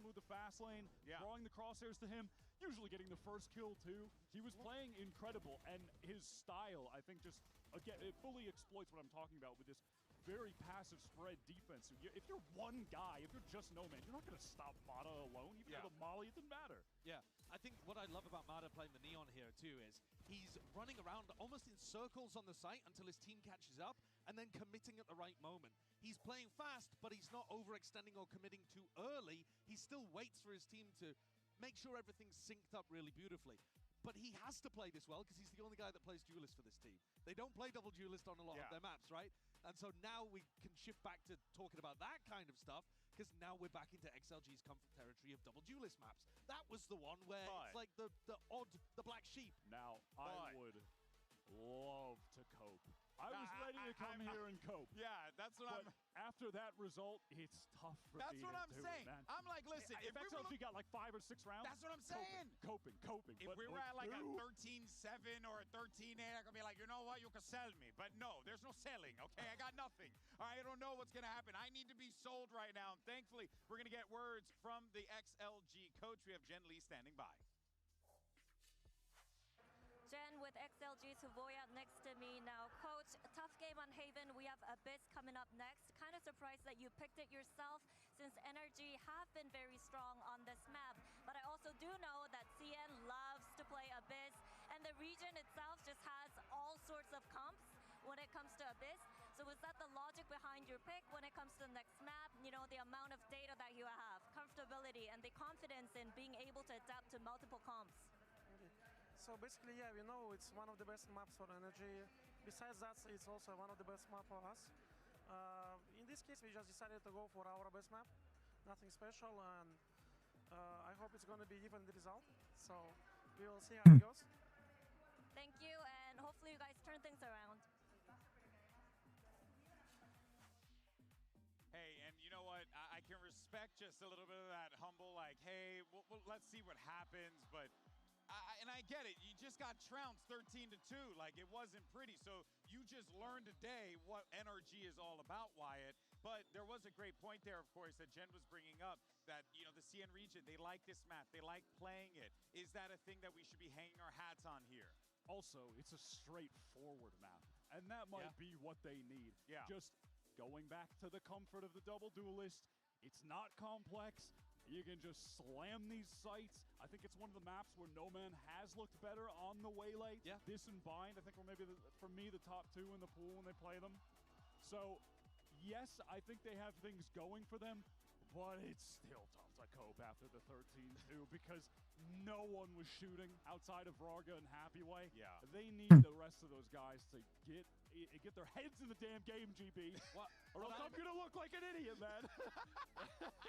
with the fast lane, throwing the crosshairs to him, usually getting the first kill too. He was playing incredible, and his style, I think, just, again, it fully exploits what I'm talking about with this very passive spread defense. If you're one guy, if you're just No Man, you're not going to stop Mata alone. Even with a molly, it didn't matter. Yeah, I think what I love about Mata playing the Neon here too is he's running around almost in circles on the site until his team catches up and then committing at the right moment. He's playing fast, but he's not overextending or committing too early. He still waits for his team to make sure everything's synced up really beautifully. But he has to play this well because he's the only guy that plays Duelist for this team. They don't play double Duelist on a lot of their maps, right? And so now we can shift back to talking about that kind of stuff because now we're back into XLG's comfort territory of double Duelist maps. That was the one where it's like the black sheep. Now, I would love to cope. I was ready to come here and cope. Yeah, that's what but after that result, it's tough for me to do. That's what I'm saying. Man. I'm like, listen, if XLG got like 5 or 6 rounds, that's what I'm saying. Coping. If we were at like a 13-7 or a 13-8, I'm gonna be like, you know what, you can sell me. But no, there's no selling, okay? I got nothing. I don't know what's gonna happen. I need to be sold right now. And thankfully, we're gonna get words from the XLG coach. We have Jen Lee standing by. Jen with XLG Savoya next to me now. Coach, tough game on Haven. We have Abyss coming up next. Kind of surprised that you picked it yourself since Energy have been very strong on this map. But I also do know that CN loves to play Abyss, and the region itself just has all sorts of comps when it comes to Abyss. So was that the logic behind your pick when it comes to the next map? You know, the amount of data that you have, comfortability, and the confidence in being able to adapt to multiple comps? So basically, yeah, we know it's one of the best maps for Energy. Besides that, it's also one of the best maps for us. In this case, we just decided to go for our best map. Nothing special, and I hope it's going to be even the result. So we will see how it goes. Thank you, and hopefully you guys turn things around. Hey, and you know what? I can respect just a little bit of that humble, like, hey, let's see what happens, but and I get it. You just got trounced 13-2. Like, it wasn't pretty. So you just learned today what NRG is all about, Wyatt. But there was a great point there, of course, that Jen was bringing up, that, you know, the CN region, they like this map. They like playing it. Is that a thing that we should be hanging our hats on here? Also, it's a straightforward map, and that might be what they need. Just going back to the comfort of the double Duelist, it's not complex. You can just slam these sites. I think it's one of the maps where No Man has looked better on the Waylay. This and Bind, I think, were maybe, for me, the top 2 in the pool when they play them. So, yes, I think they have things going for them, but it's still tough to cope after the 13-2 because no one was shooting outside of Varga and Happyway. They need the rest of those guys to get their heads in the damn game, GB. Or else I'm gonna look like an idiot, man.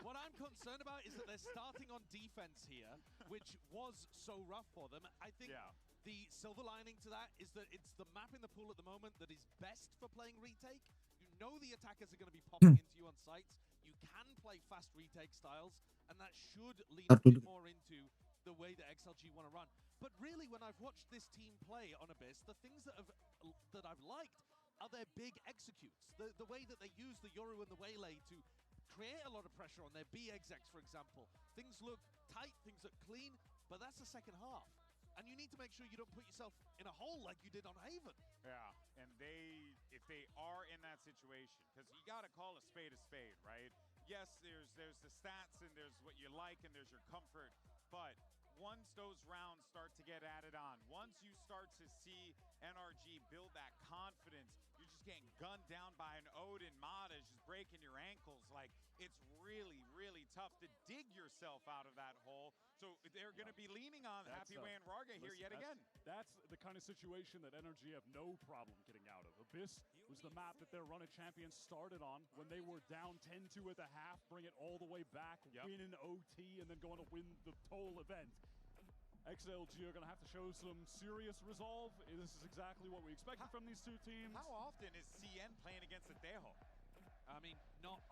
What I'm concerned about is that they're starting on defense here, which was so rough for them. I think the silver lining to that is that it's the map in the pool at the moment that is best for playing retake. You know the attackers are going to be popping into you on sites. You can play fast retake styles, and that should lean a bit more into the way that XLG want to run. But really, when I've watched this team play on Abyss, the things that I've liked are their big executes. The way that they use the Yoru and the Waylay to create a lot of pressure on their BXX, for example. Things look tight, things look clean, but that's the second half. And you need to make sure you don't put yourself in a hole like you did on Haven. Yeah, and if they are in that situation, because you got to call a spade, right? Yes, there's the stats and there's what you like and there's your comfort, but once those rounds start to get added on, once you start to see NRG build that confidence, you're just getting gunned down by an Odin, Mata is just breaking your ankles. Like, it's really, really tough to dig yourself out of that hole. So they're going to be leaning on Happyway and Varga here yet again. That's the kind of situation that NRG have no problem getting out of. Abyss was the map that their run of champions started on when they were down 10-2 at the half, bring it all the way back, win an OT, and then going to win the whole event. XLG are going to have to show some serious resolve. This is exactly what we expected from these two teams. How often is CN playing against a Dejo? I mean, not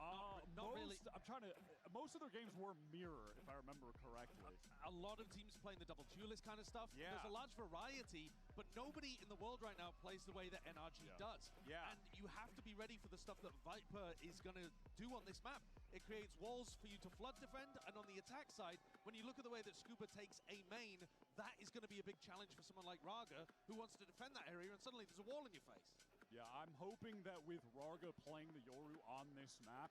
really. I'm trying to. Most of their games were mirror, if I remember correctly. A lot of teams playing the double duelist kind of stuff. There's a large variety, but nobody in the world right now plays the way that NRG does. And you have to be ready for the stuff that Viper is going to do on this map. It creates walls for you to flood defend, and on the attack side, when you look at the way that Scuba takes a main, that is going to be a big challenge for someone like Raga, who wants to defend that area, and suddenly there's a wall in your face. Yeah, I'm hoping that with Raga playing the Yoru on this map,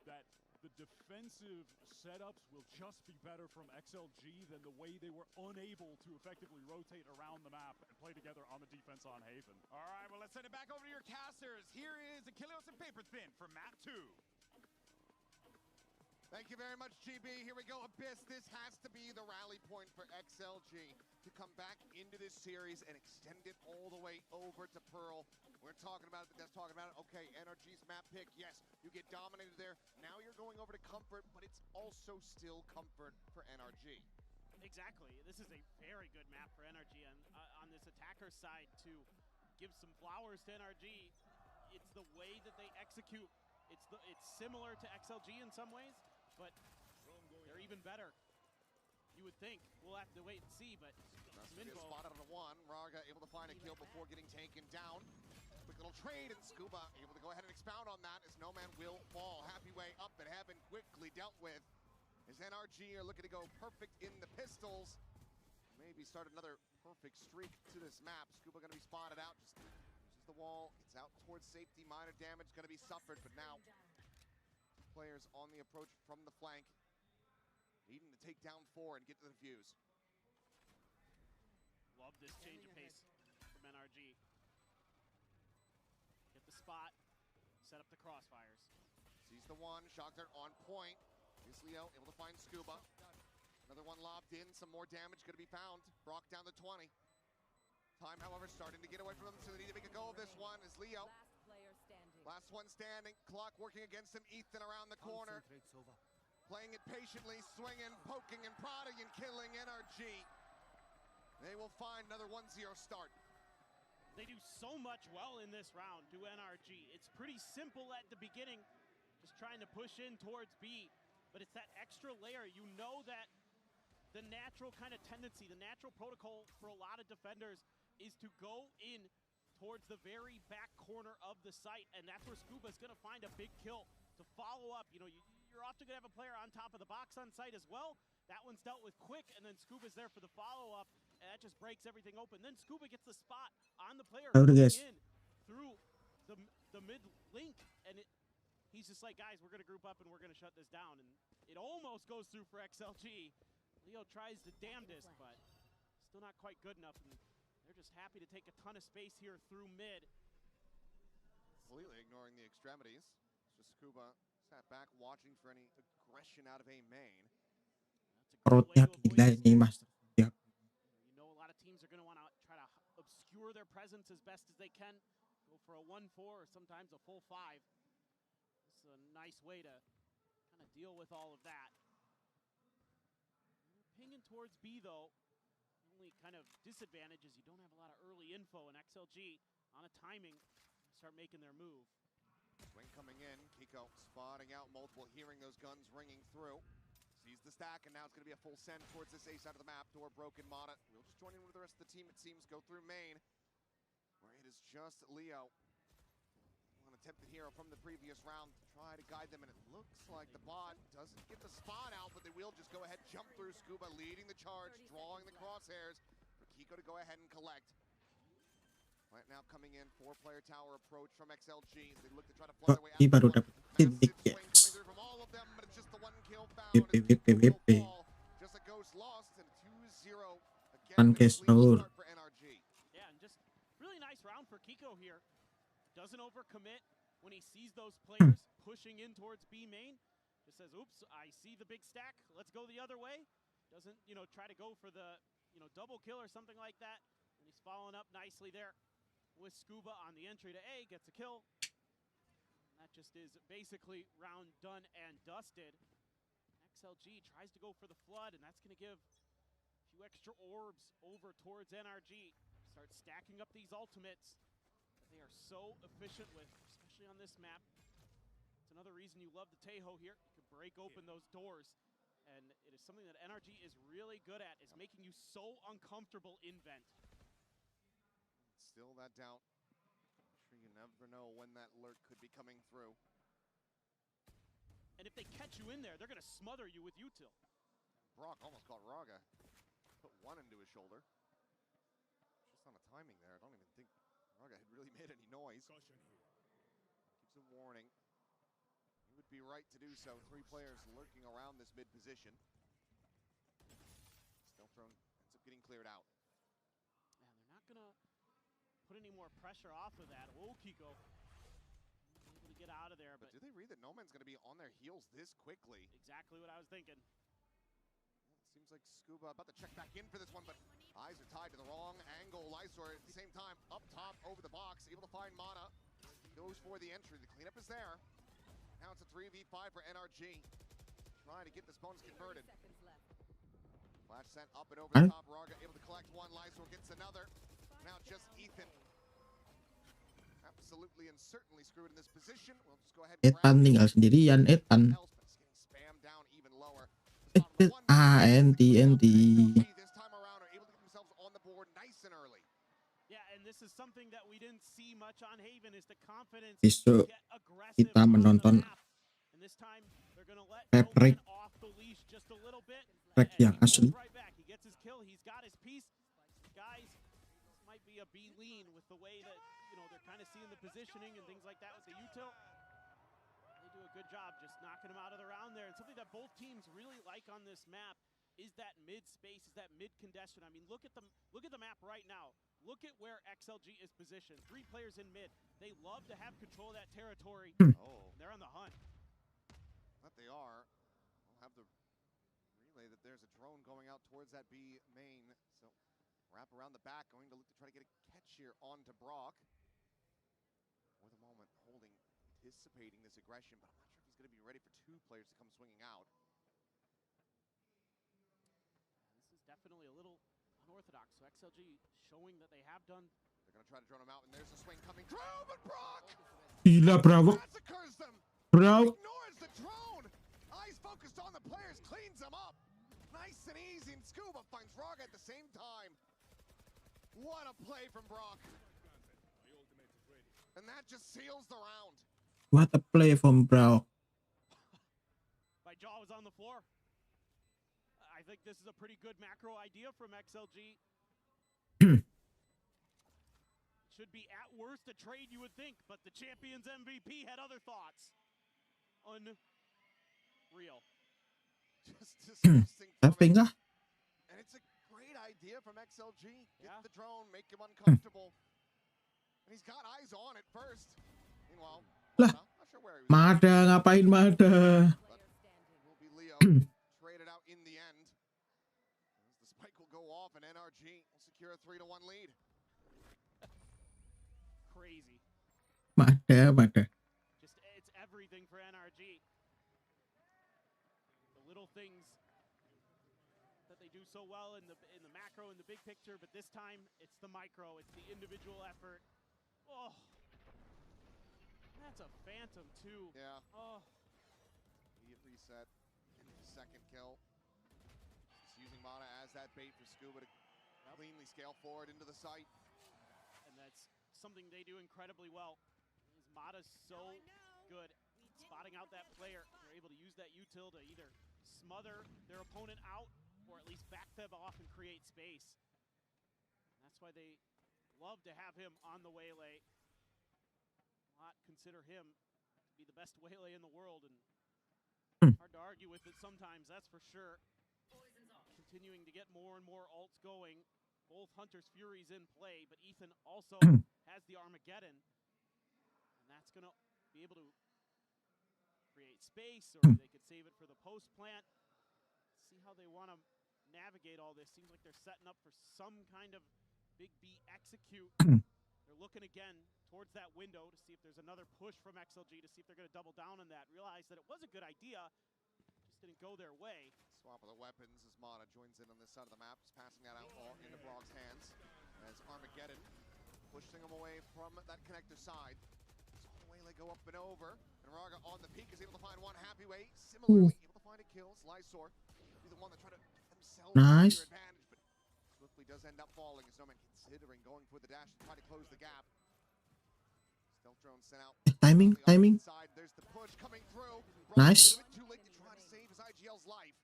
that the defensive setups will just be better from XLG than the way they were unable to effectively rotate around the map and play together on the defense on Haven. All right, well, let's send it back over to your casters. Here is Achilles and Paper Thin for map 2. Thank you very much, GB. Here we go, Abyss. This has to be the rally point for XLG to come back into this series and extend it all the way over to Pearl. We're talking about it, that's talking about it. Okay, NRG's map pick, yes, you get dominated there. Now you're going over to Comfort, but it's also still Comfort for NRG. Exactly. This is a very good map for NRG, and on this attacker side to give some flowers to NRG. It's the way that they execute. It's similar to XLG in some ways, but they're even better. You would think. We'll have to wait and see, but Spotted on a 1. Raga able to find a kill before getting taken down. Quick little trade, and Scuba able to go ahead and expound on that as No Man will fall. Happy way up and Heaven quickly dealt with. As NRG are looking to go perfect in the pistols. Maybe start another perfect streak to this map. Scuba gonna be spotted out. Just uses the wall. It's out towards safety. Minor damage gonna be suffered, but now players on the approach from the flank, needing to take down 4 and get to the defuse. Love this change of pace from NRG. Get the spot, set up the crossfires. Sees the 1, shock dart on point. Here's Leo able to find Scuba. Another one lobbed in, some more damage gonna be found. Brock down to 20. Time, however, starting to get away from them, so they need to make a go of this one as Leo. Last one standing, clock working against him. Ethan around the corner. Playing it patiently, swinging, poking, and prodding, and killing NRG. They will find another 1-0 start. They do so much well in this round to NRG. It's pretty simple at the beginning, just trying to push in towards B. But it's that extra layer. You know that the natural kind of tendency, the natural protocol for a lot of defenders is to go in towards the very back corner of the site, and that's where Scuba's gonna find a big kill to follow up. You know, you're often gonna have a player on top of the box on site as well. That one's dealt with quick, and then Scuba's there for the follow-up, and that just breaks everything open. Then Scuba gets the spot on the player in through the mid link, and he's just like, guys, we're gonna group up and we're gonna shut this down. And it almost goes through for XLG. Leo tries the damnedest, but still not quite good enough. And they're just happy to take a ton of space here through mid. Completely ignoring the extremities. It's just Scuba sat back watching for any aggression out of a main. That's a good way to avoid you know, a lot of teams are going to want to try to obscure their presence as best as they can. Go for a 1-4 or sometimes a full 5. It's a nice way to kind of deal with all of that. Pinging towards B, though. Only kind of disadvantage is you don't have a lot of early info, and XLG on a timing start making their move. Swing coming in, Kiko spotting out multiple, hearing those guns ringing through. Sees the stack, and now it's going to be a full send towards this A side of the map. Door broken, Mana will just join in with the rest of the team, it seems, go through main, where it is just Leo. An attempted hero from the previous round to try to guide them, and it looks like the bot doesn't get the spot out, but they will just go ahead, jump through. Scuba leading the charge, drawing the crosshairs for Kiko to go ahead and collect. Right now coming in, 4-player tower approach from XLG. They look to try to flood their way out. Massive swing coming through from all of them, but it's just the 1 kill found. Just a ghost lost, and 2-0 again. Start for NRG. Yeah, and just really nice round for Kiko here. Doesn't overcommit when he sees those players pushing in towards B main. Just says, oops, I see the big stack. Let's go the other way. Doesn't, you know, try to go for the, you know, double kill or something like that. And he's following up nicely there with Scuba on the entry to A, gets a kill. And that just is basically round done and dusted. XLG tries to go for the flood, and that's going to give a few extra orbs over towards NRG. Start stacking up these ultimates that they are so efficient with, especially on this map. It's another reason you love the Tahoe here. You can break open those doors, and it is something that NRG is really good at, is making you so uncomfortable in vent. Still that doubt. I'm sure you never know when that lurk could be coming through. And if they catch you in there, they're going to smother you with util. Brock almost caught Raga. Put one into his shoulder. Just on a timing there. I don't even think Raga had really made any noise. Gives a warning. He would be right to do so. 3 players lurking around this mid position. Stealth drone ends up getting cleared out. Man, they're not going to put any more pressure off of that. Oh, Kiko. Able to get out of there. But do they read that No Man's going to be on their heels this quickly? Exactly what I was thinking. Seems like Scuba about to check back in for this one, but eyes are tied to the wrong angle. Lysor at the same time, up top, over the box, able to find Mana. Goes for the entry. The cleanup is there. Now it's a 3v5 for NRG. Trying to get this bonus converted. Flash sent up and over the top. Raga able to collect one. Lysor gets another. Now just Ethan. Absolutely and certainly screwed in this position. We'll just go ahead and Ethan tinggal sendirian. Ethan. Spammed down even lower. TNT. This time around are able to get themselves on the board nice and early. Yeah, and this is something that we didn't see much on Haven is the confidence Besok to get aggressive kita on the menonton map. And this time they're going to let Patrick No Man off the leash just a little bit. Patrick And yang he asli. goes right back. He gets his kill. He's got his piece. Guys, this might be a B lean with the way that, you know, they're kind of seeing the positioning and things like that with the util. They do a good job just knocking him out of the round there. And something that both teams really like on this map is that mid space, is that mid congestion. I mean, look at the map right now. Look at where XLG is positioned. 3 players in mid. They love to have control of that territory. Oh, They're on the hunt. that they are. I'll have the relay that there's a drone going out towards that B main. So wrap around the back, going to look to try to get a catch here onto Brock. For the moment, holding, anticipating this aggression, but I'm not sure if he's going to be ready for 2 players to come swinging out. This is definitely a little unorthodox. So XLG showing that they have done. They're going to try to drone him out, and there's a swing coming through, but Brock Gila, Bravo. massacres them. Bro. Ignores the drone. Eyes focused on the players, cleans them up. Nice and easy, and Scuba finds Raga at the same time. What a play from Brock. And that just seals the round. What a play from Bro. My jaw was on the floor. I think this is a pretty good macro idea from XLG. Should be at worst a trade, you would think, but the Champions MVP had other thoughts. Unreal. Just disgusting. And it's a great idea from XLG. Get the drone, make him uncomfortable. And he's got eyes on it first. Meanwhile, Lah, not sure where he was. Mada, ngapain Mada? Will be Leo traded out in the end. As the spike will go off, and NRG will secure a 3-1 lead. Crazy. Mada. Just, it's everything for NRG. The little things that they do so well in the macro, in the big picture, but this time it's the micro, it's the individual effort. Oh, that's a phantom too. Yeah. Oh. Immediate reset into the second kill. Just using Mana as that bait for Scuba to cleanly scale forward into the site. And that's something they do incredibly well. Is Mata's so good spotting out that player. They're able to use that util to either smother their opponent out or at least back them off and create space. And that's why they love to have him on the waylay. Not consider him to be the best waylay in the world, and hard to argue with it sometimes, that's for sure. Continuing to get more and more ults going. Both Hunter's Furies in play, but Ethan also has the Armageddon. And that's going to be able to create space, or they could save it for the post plant. See how they want to navigate all this. Seems like they're setting up for some kind of big B execute. They're looking again towards that window to see if there's another push from XLG, to see if they're going to double down on that. Realize that it was a good idea, just didn't go their way. Swap of the weapons as Mana joins in on this side of the map, just passing that out all into Brock's hands. As Armageddon pushing him away from that connector side. Saw the waylay go up and over, and Raga on the peak is able to find one happy way. Similarly, able to find a kill. Lysor be the one that tried to themselves Nice. their advantage, but swiftly does end up falling as No Man considering going for the dash to try to close the gap. Stealth drone sent out. Timing, timing. Side. There's the push coming through. Nice. A bit too late to try to save his IGL's life.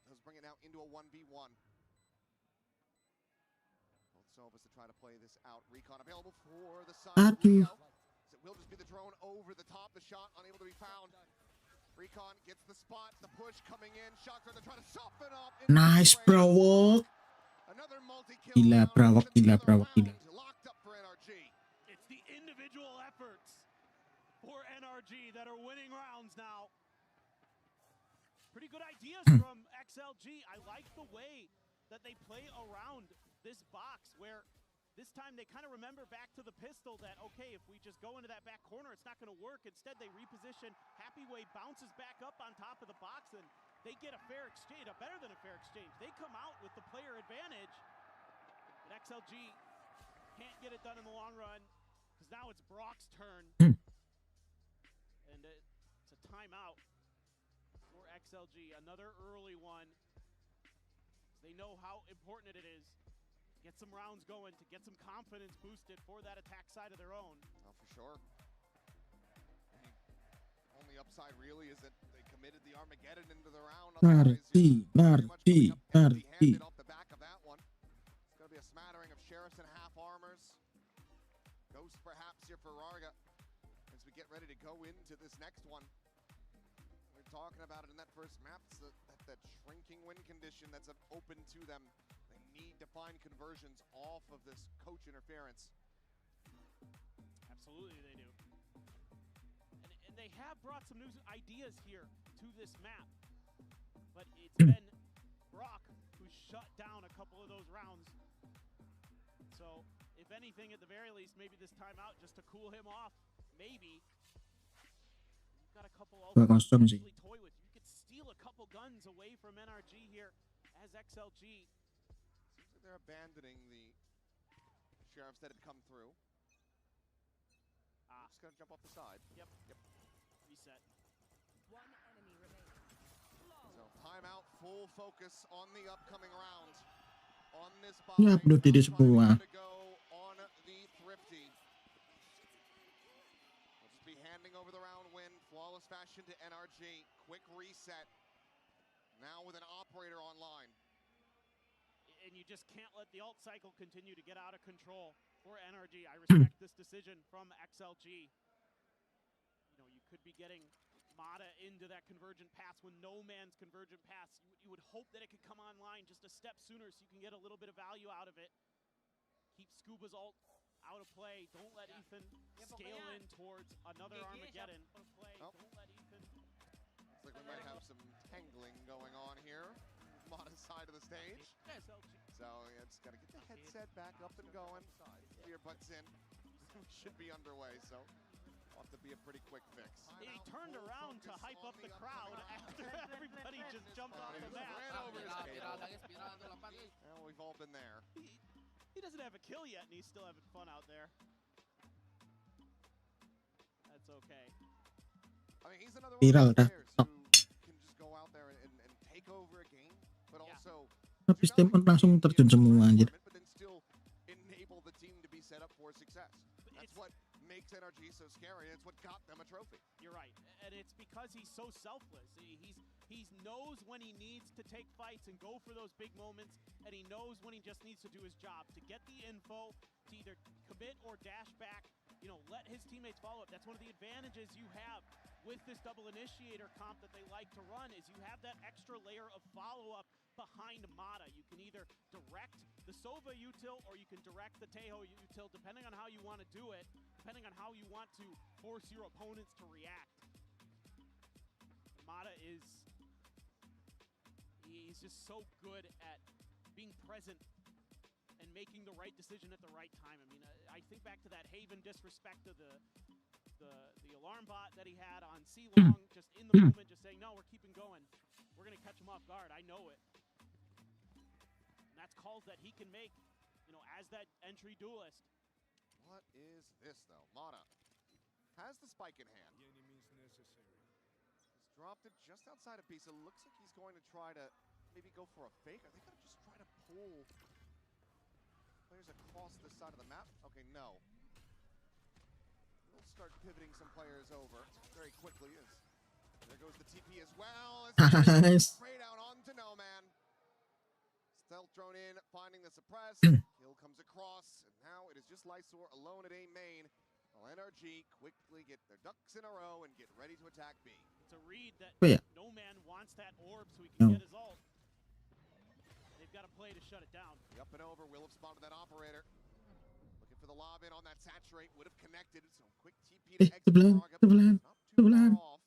Does bring it now into a 1v1. Both Sovas to try to play this out. Recon available for the side. Aduh. It will just be the drone over the top. The shot unable to be found. Recon gets the spot. The push coming in. Shocker to try to soften up. Nice, bro. Another multi-kill. Gila, bro. Gila, bro. Gila. Locked up for NRG. It's the individual efforts for NRG that are winning rounds now. Pretty good ideas from XLG. I like the way that they play around this box where this time they kind of remember back to the pistol that, okay, if we just go into that back corner, it's not going to work. Instead, they reposition. Happyway bounces back up on top of the box, and they get a fair exchange, a better than a fair exchange. They come out with the player advantage, but XLG can't get it done in the long run because now it's Brock's turn, and it's a timeout for XLG. Another early one. They know how important it is. Get some rounds going, to get some confidence boosted for that attack side of their own. Oh, for sure. Only upside really is that they committed the Armageddon into the round. Nardi. Off the back of that one. It's going to be a smattering of sheriffs and half armors. Ghost perhaps here for Arigatou as we get ready to go into this next one. We were talking about it in that first map. It's that shrinking win condition that's open to them. Need to find conversions off of this coach interference. Absolutely they do. And they have brought some new ideas here to this map. But it's been Brock who's shut down a couple of those rounds. So if anything, at the very least, maybe this timeout just to cool him off. Maybe. You've got a couple of toy with. You could steal a couple guns away from NRG here as XLG. They're abandoning the sheriffs that had come through. Just gonna jump off the side. Yep. Reset. One enemy remaining. So timeout, full focus on the upcoming round. On this buy. Upload ini semua. To go on the Thrifty. We'll just be handing over the round win. Flawless fashion to NRG. Quick reset. Now with an operator online. And you just can't let the alt cycle continue to get out of control for NRG. I respect this decision from XLG. You know, you could be getting Mata into that convergent pass when no man's convergent pass. You would hope that it could come online just a step sooner so you can get a little bit of value out of it. Keep Scuba's ult out of play. Don't let Ethan scale in towards another Armageddon. Don't let Ethan. Looks like we might have some tangling going on here. Mata's side of the stage. So yeah, just gotta get the headset back up and going. Earbuds in. We should be underway, so ought to be a pretty quick fix. He turned around to hype up the crowd after everybody just jumped off the map. Ran over his cable. Well, we've all been there. He doesn't have a kill yet, and he's still having fun out there. That's okay. I mean, he's another one of those players who can just go out there and take over a game, but also Habis tim langsung terjun semua anjir. but then still enable the team to be set up for success. That's what makes NRG so scary. It's what got them a trophy. You're right, and it's because he's so selfless. He knows when he needs to take fights and go for those big moments, and he knows when he just needs to do his job to get the info, to either commit or dash back. You know, let his teammates follow up. That's one of the advantages you have with this double initiator comp that they like to run, is you have that extra layer of follow-up behind Mata. You can either direct the Sova util or you can direct the Tejo util, depending on how you want to do it, depending on how you want to force your opponents to react. Mata he's just so good at being present and making the right decision at the right time. I mean, I think back to that Haven disrespect of the alarm bot that he had on C-Long, just in the moment, just saying, no, we're keeping going. We're going to catch him off guard. I know it. And that's calls that he can make, you know, as that entry duelist. What is this, though? Mata has the spike in hand. He's dropped it just outside of Pisa. Looks like he's going to try to maybe go for a fake. Are they going to just try to pull players across this side of the map? Okay, no. We'll start pivoting some players over very quickly as there goes the TP as well. Nice. Straight out onto No Man. Stealth drone in, finding the suppress. Kill comes across, and now it is just Lysor alone at A main. While NRG quickly get their ducks in a row and get ready to attack B. It's a read that Oh, yeah. No Man wants that orb so he can No. get his ult. They've got to play to shut it down. The up and over will have spotted that operator. Looking for the lob in on that saturate, would have connected. So quick TP to exit Sebelah, Raga, sebelah, not too sebelah. far off.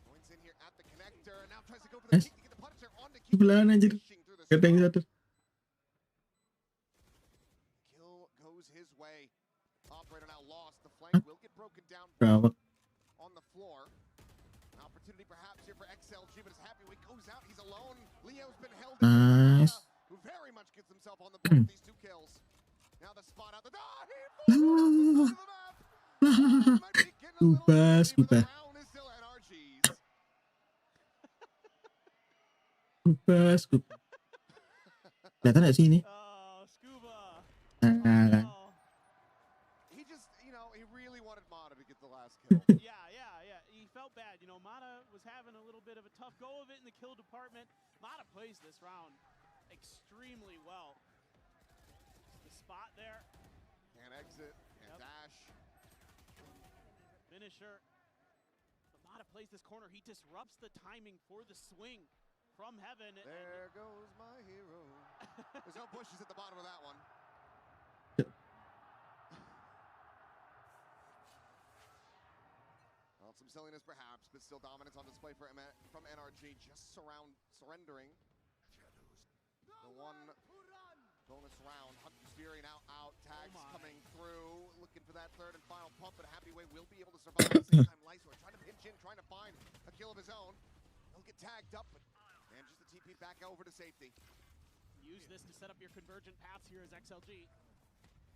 Joins in here at the connector, and now tries to go for the Nice. peek to get the Punisher onto Kiko. Sebelahan anjir. Fishing through the Katanya smoke. satu. Kill goes his way. Operator now lost. The flank will get broken down Rawat. on the floor. An opportunity perhaps here for XLG, but his happy way goes out. He's alone. Leo's been held in. Nice. Who very much gets himself on the board with these 2 kills. Now the spot out the door. He falls to the map. Might be getting a little Scuba, dirty, but the scuba. round is still NRG's. Scoop. Kelihatan nggak sih ini? Oh, Scuba. Nah, Oh. He just, he really wanted Mata to get the last kill. Yeah. He felt bad. Mata was having a little bit of a tough go of it in the kill department. Mata plays this round extremely well. The spot there. Can't exit, can't dash. Finisher. But Mata plays this corner. He disrupts the timing for the swing from heaven. There goes my hero. There's no bushes at the bottom of that one. Well, some silliness perhaps, but still dominance on display from NRG. Just surrendering. The one bonus round. Hunter's Fury now out. Tags coming through. Looking for that third and final pump, but Happy Way will be able to survive. At the same time, Lysor trying to pinch in, trying to find a kill of his own. He'll get tagged up, but manages to TP back over to safety. Use this to set up your convergent paths here as XLG.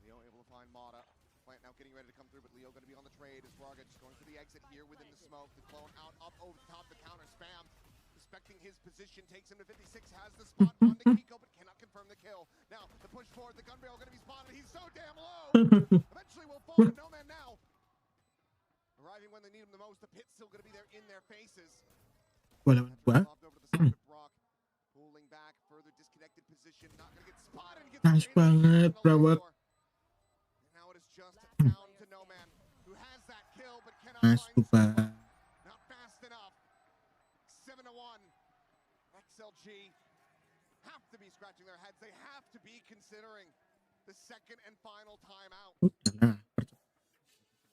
Leo able to find Mata. Plant now getting ready to come through, but Leo going to be on the trade as Raga just going for the exit here within the smoke. The clone out, up over the top, the counter spam. Respecting his position, takes him to 56, has the spot on the Kiko, but cannot confirm the kill. Now, the push forward, the gun barrel going to be spotted. He's so damn low. Eventually will fall, but No Man now. Arriving when they need him the most. The pit's still going to be there in their faces. Bola gua. Lobbed over to the side of Brock. Pulling back, further disconnected position. Not going to get spotted. Gets Nice straight up banget, on the Rawat. floor. And now it is just down to No Man, who has that kill, but cannot Nice find scuba. not fast enough. 7-1. XLG have to be scratching their heads. They have to be considering the second and final timeout. Udahlah.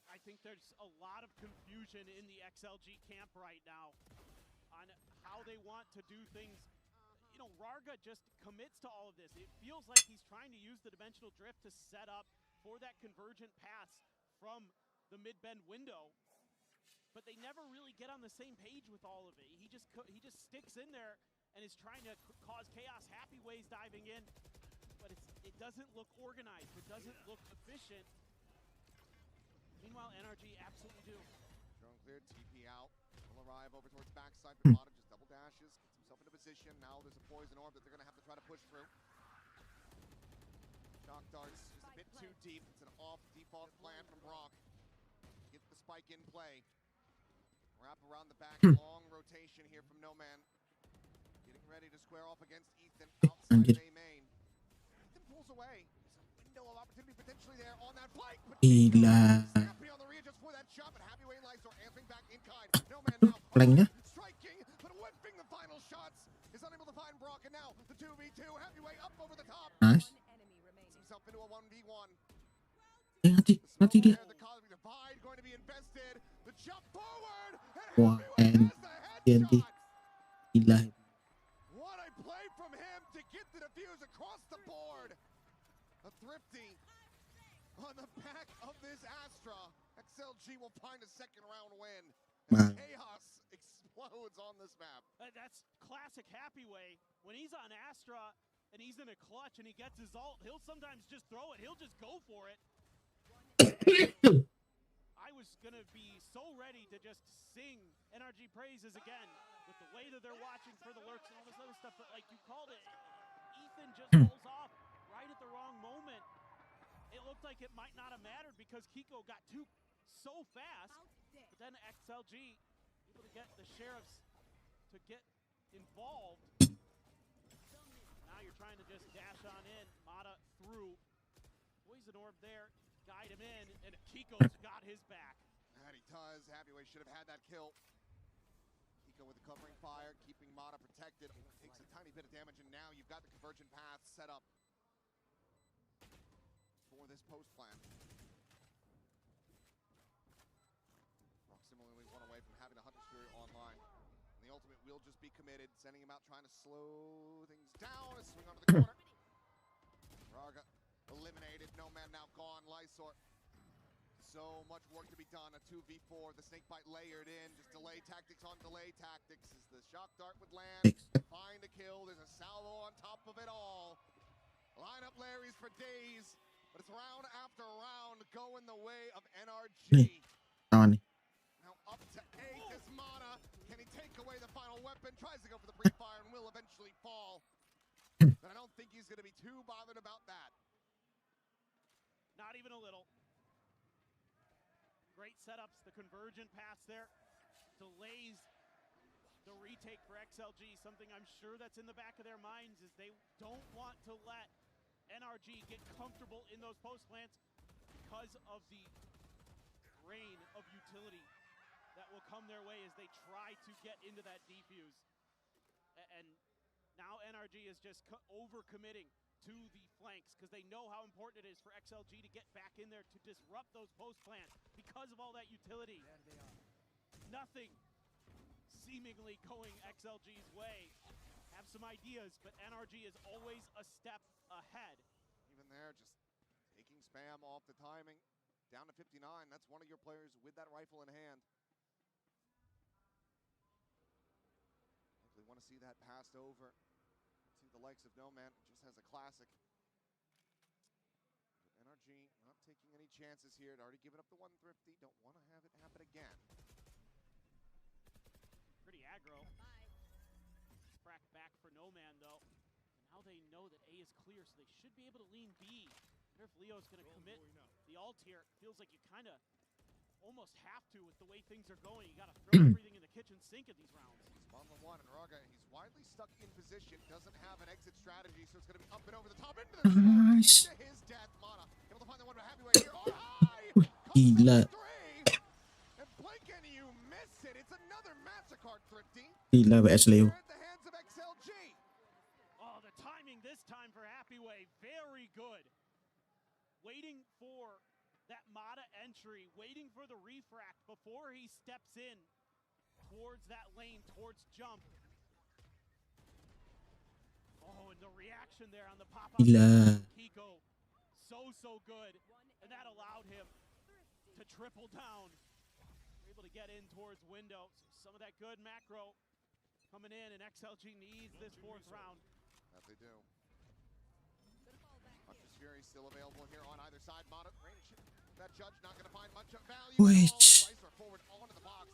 I think there's a lot of confusion in the XLG camp right now on how they want to do things. Rarga just commits to all of this. It feels like he's trying to use the dimensional drift to set up for that convergent pass from the mid-bend window, but they never really get on the same page with all of it. He just sticks in there and is trying to cause chaos. Happy Ways diving in, but it doesn't look organized. It doesn't look efficient. Meanwhile, NRG absolutely do. Drone cleared, TP out. Will arrive over towards backside, but Mata just double dashes, gets himself into position. Now there's a poison orb that they're going to have to try to push through. Shock darts just a bit too deep. It's an off-default plan from Brock. Get the spike in play. Wrap around the back, long rotation here from No Man. Getting ready to square off against Ethan outside of A main. Ethan pulls away. There's a window of opportunity potentially there on that flank. But Gila. Happy on the readjust for that shot, but Happy Way Lysor answering back in kind. No Man now Planknya. striking, but whipping the final shots. Is unable to find Brock, and now the 2v2. Happy Way up over the top. Nice. One enemy remaining. Himself into a 1v1. Nanti dia. The cosmic divide going to be invested. The jump forward. Wah, And Happy Way has the TNT. headshot. Gila. What a play from him to get the defuse across the board. A thrifty on the back of this Astra. XLG will find a second round win. Wow. Chaos explodes on this map. That's classic Happy Way. When he's on Astra and he's in a clutch and he gets his ult, he'll sometimes just throw it. He'll just go for it. I was going to be so ready to just sing NRG praises again with the way that they're watching for the lurks and all this other stuff, but like you called it, Ethan just rolls off right at the wrong moment. It looked like it might not have mattered because Kiko got too so fast, but then XLG able to get the sheriffs to get involved. Now you're trying to just dash on in. Mata through. Poison orb there, guide him in, and Kiko's got his back. And he does. Heavyweight should have had that kill. Kiko with the covering fire, keeping Mata protected. Takes a tiny bit of damage, and now you've got the convergent path set up for this post plan. Rock similarly one away from having the Hunter's Fury online. And the ultimate will just be committed, sending him out, trying to slow things down. A swing onto the corner. Raga eliminated, no man now gone. Lysor. So much work to be done. A 2v4, the snakebite layered in. Just delay tactics on delay tactics. As the shock dart would land, find a kill. There's a salvo on top of it all. Line up Larry's for days, but it's round after round going the way of NRG. Now up to 8 is Mana. Can he take away the final weapon? Tries to go for the pre-fire and will eventually fall. But I don't think he's going to be too bothered about that. Not even a little. Great setups, the convergent pass there. Delays the retake for XLG. Something I'm sure that's in the back of their minds is they don't want to let NRG get comfortable in those post plants because of the rain of utility that will come their way as they try to get into that defuse. And now NRG is just over-committing to the flanks because they know how important it is for XLG to get back in there to disrupt those post plants because of all that utility. Nothing seemingly going XLG's way. Have some ideas, but NRG is always a step ahead. Even there, just taking spam off the timing. Down to 59, that's one of your players with that rifle in hand. Hopefully want to see that passed over. See the likes of No Man just has a classic. But NRG not taking any chances here. It already given up the one thrifty. Don't want to have it happen again. Pretty aggro. Frack back for No Man though. And now they know that A is clear, so they should be able to lean B. I wonder if Leo's going to commit the ult here. Feels like you kind of almost have to with the way things are going. You got to throw everything in the kitchen sink at these rounds. Spawn one, and Raga, he's widely stuck in position, doesn't have an exit strategy, so it's going to be up and over the top into the Nice. into his death. Mana able to find the one to heavyweight here on high. Gila. And blink and you miss it. It's another Mastercard thrifty. Gila BS Leo. At the hands of XLG. Oh, the timing this time for Happyway, very good. Waiting for that Mata entry, waiting for the refract before he steps in towards that lane, towards jump. Oh, and the reaction there on the pop-up. Kiko, so good. And that allowed him to triple down. We're able to get in towards window. So some of that good macro coming in, and XLG needs this fourth round. That they do. Hunter's Fury still available here on either side. Mata, range. That judge not going to find much of value. Wait. Slicer forward onto the box.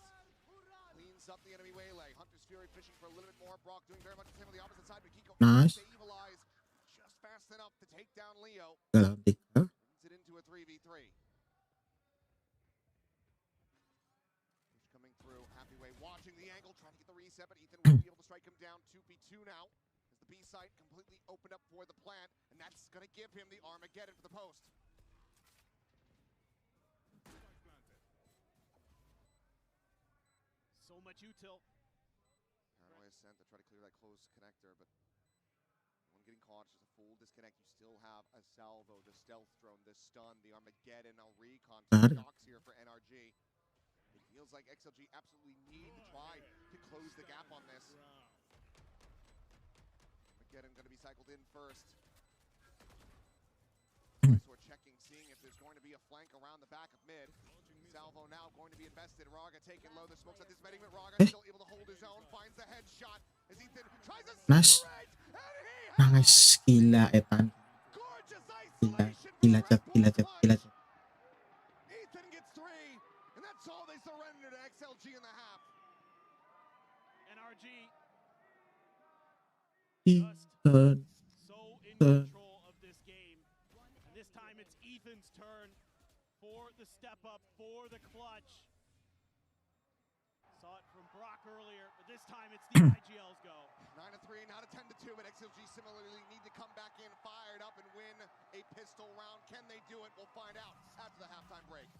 Cleans up the enemy waylay. Hunter's Fury fishing for a little bit more. Brock doing very much the same on the opposite side. But Kiko Nice. stabilize just fast enough to take down Leo. Brings it into a 3v3. Push coming through. Happyway watching the angle, trying to get the reset, but Ethan will be able to strike him down. 2v2 now. As the B site completely opened up for the plant, and that's going to give him the Armageddon for the post. So much util. Paranoia sent to try to clear that closed connector, but one getting caught, just a full disconnect. You still have a salvo, the stealth drone, the stun, the Armageddon, now recon. Shocks here for NRG. It feels like XLG absolutely need to try to close the gap on this. Armageddon going to be cycled in first. So we're checking, seeing if there's going to be a flank around the back of mid. Salvo now going to be invested. Raga taking low. The smoke's anticipating, but Raga still able to hold his own. Finds the headshot as Ethan tries to Nice. Nice. Gila Etan. gorgeous Gila isolation. gila Ethan gets 3, and that's all they surrender to XLG in the half. NRG just so in control of this game. And this time it's Ethan's turn for for the step up, for the clutch. Saw it from Brock earlier, but this time it's the IGL's go. 9-3, not a 10-2, but XLG similarly need to come back in fired up and win a pistol round. Can they do it? We'll find out after the halftime break.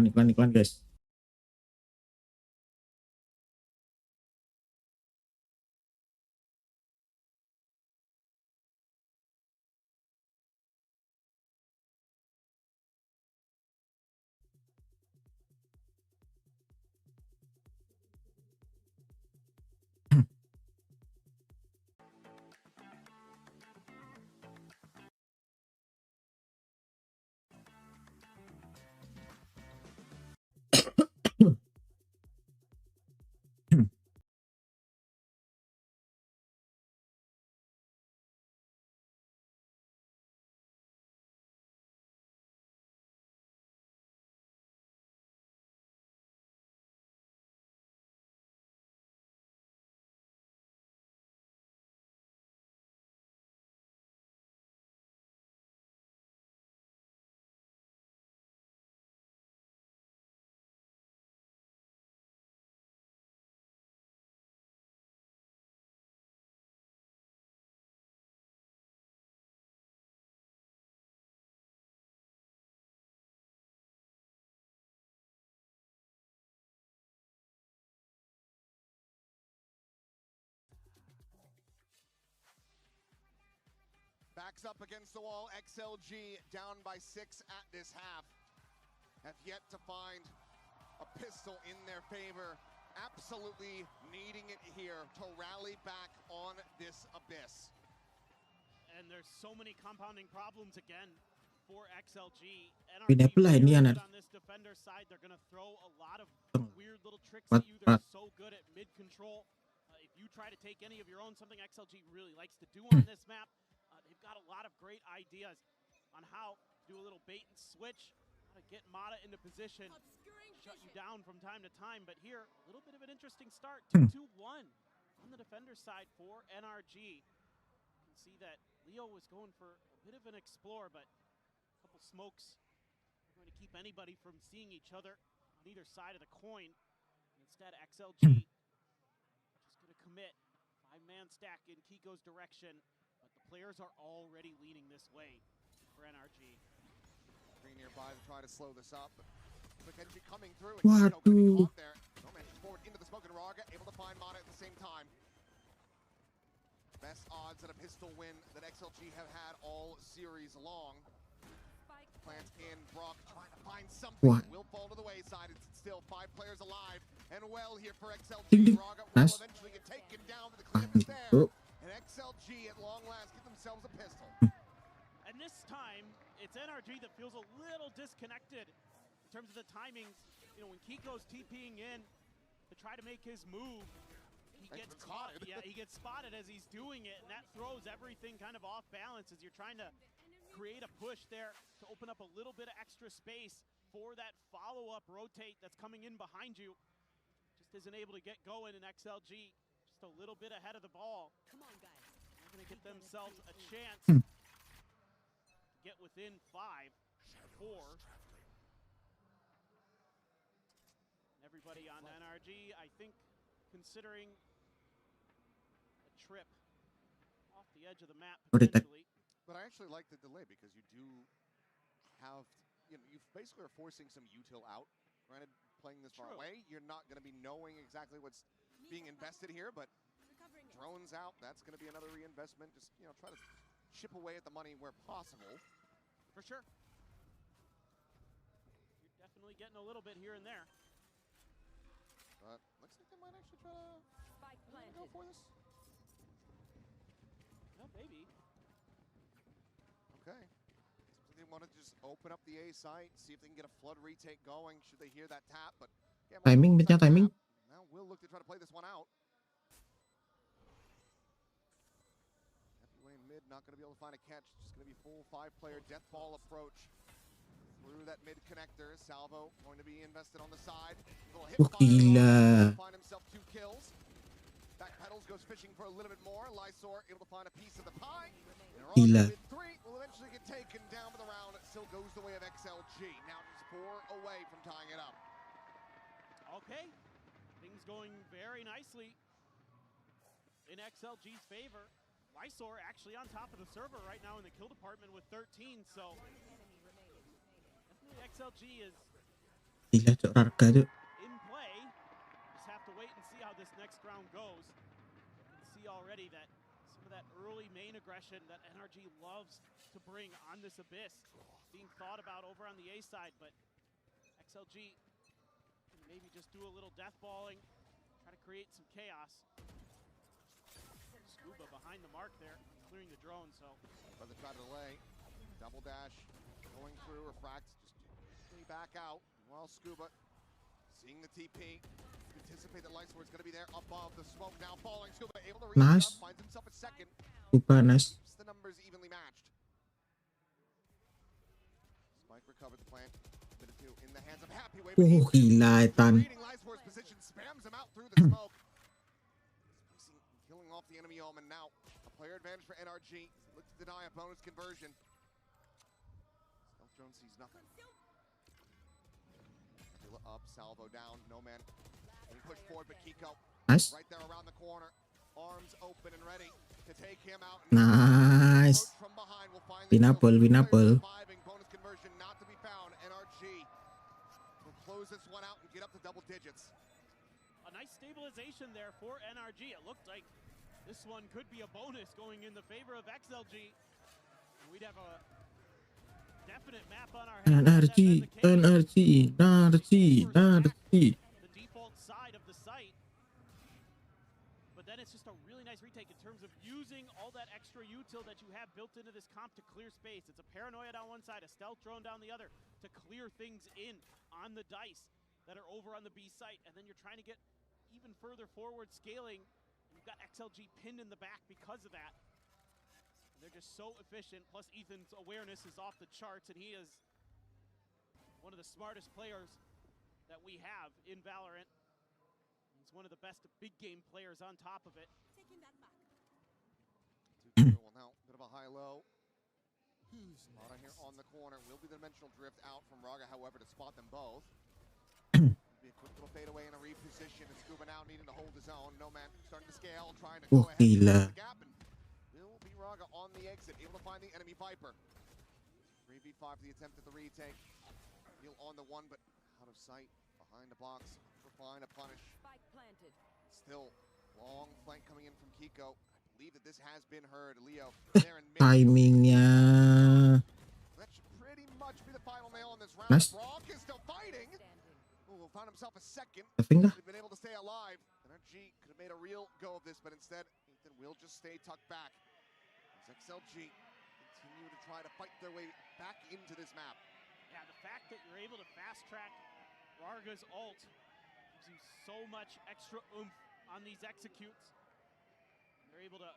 Iklan guys. Backs up against the wall. XLG down by 6 at this half. Have yet to find a pistol in their favor. Absolutely needing it here to rally back on this abyss. And there's so many compounding problems again for XLG. Pinapalay niya na. On this defender side, they're going to throw a lot of weird little tricks at you. They're so good at mid control. If you try to take any of your own, something XLG really likes to do on this map, they've got a lot of great ideas on how to do a little bait and switch, how to get Mata into position, shut you down from time to time. But here, a little bit of an interesting start. 2-2-1 on the defender side for NRG. You can see that Leo was going for a bit of an explore, but a couple smokes are going to keep anybody from seeing each other on either side of the coin. Instead, XLG just going to commit 5-man stack in Kiko's direction. But the players are already leaning this way for NRG. Three nearby to try to slow this up. Quick entry coming through. And Kiko could be caught there. No man forward into the smoke and Raga able to find Mata at the same time. Best odds at a pistol win that XLG have had all series long. Plants in, Brock trying to find something. Will fall to the wayside. It's still 5 players alive and well here for XLG. Raga will eventually get taken down, but the clear is there. And XLG at long last get themselves a pistol. And this time, it's NRG that feels a little disconnected in terms of the timings. You know, when Kiko's TPing in to try to make his move, he gets caught. Yeah, he gets spotted as he's doing it, and that throws everything kind of off balance as you're trying to create a push there to open up a little bit of extra space for that follow-up rotate that's coming in behind you. Just isn't able to get going in XLG. A little bit ahead of the ball. Come on, guys. They're going to get themselves a chance to get within 5, 4. And everybody on NRG, I think, considering a trip off the edge of the map potentially. But I actually like the delay because you do have, you know, you basically are forcing some util out. Granted, playing this far away, you're not going to be knowing exactly what's being invested here, but drones out, that's going to be another reinvestment. Just, you know, try to chip away at the money where possible. For sure. You're definitely getting a little bit here and there. But looks like they might actually try to go for this. No, maybe. Okay. Seems like they want to just open up the A site, see if they can get a flood retake going. Should they hear that tap? But yeah, timing. now we'll look to try to play this one out. mid, not going to be able to find a catch. Just going to be full 5-player death ball approach through that mid connector. Salvo going to be invested on the side. Little hip fire. Find himself 2 kills. Back pedals, goes fishing for a little bit more. Lysor able to find a piece of the pie. And mid 3 will eventually get taken down for the round. It still goes the way of XLG. Now just 4 away from tying it up. Okay, things going very nicely in XLG's favor. Lysor actually on top of the server right now in the kill department with 13, so definitely XLG is in play. Just have to wait and see how this next round goes. You can see already that some of that early main aggression that NRG loves to bring on this Abyss being thought about over on the A side, but XLG can maybe just do a little death balling, try to create some chaos. Scuba behind the mark there, clearing the drone, so. Brother try to delay. Double dash, going through, refract, just back out. While Scuba, seeing the TP, anticipate that Lysor is going to be there above the smoke. Now falling, Scuba able to reach up, finds himself a second. Super nice. Keeps the numbers evenly matched. Spike recovered the plant. In the hands of Happy Wave. Gila, Tan. Lysor's position, spams him out through the smoke. Killing off the enemy Omen. Now a player advantage for NRG. Look to deny a bonus conversion. Stealth drone sees nothing. Up, Salvo down, no man. He pushed forward, but Kiko Nice. right there around the corner. Arms open and ready to take him out. Nice. From behind will find Winnable, winnable. Bonus conversion not to be found. NRG will close this one out and get up to double digits. A nice stabilization there for NRG. It looked like this one could be a bonus going in the favor of XLG. We'd have a definite map on our hands. NRG. The default side of the site. But then it's just a really nice retake in terms of using all that extra util that you have built into this comp to clear space. It's a paranoia down one side, a stealth drone down the other to clear things in on the dice that are over on the B site. And then you're trying to get even further forward scaling. You've got XLG pinned in the back because of that. And they're just so efficient. Plus Ethan's awareness is off the charts, and he is one of the smartest players that we have in Valorant. He's one of the best big game players on top of it. Well, now bit of a high-low. Spot here on the corner. Will be the dimensional drift out from Raga, however, to spot them both. Be a quick little fade away and a reposition. And Scuba now needing to hold his own. No man starting to scale, trying to go ahead and the gap. And will be Raga on the exit, able to find the enemy Viper. 3v5 for the attempt at the retake. Heal on the one, but out of sight. Behind the box. Find a punish. Spike planted. Still long flank coming in from Kiko. I believe that this has been heard. Leo there in mid. Timingnya. That should pretty much be the final nail in this round. Nice. Brock is still fighting. Will find himself a second. Finger. He's been able to stay alive. NRG could have made a real go of this, but instead, Ethan will just stay tucked back. As XLG continue to try to fight their way back into this map. Yeah, the fact that you're able to fast track Rarga's ult gives you so much extra oomph on these executes. You're able to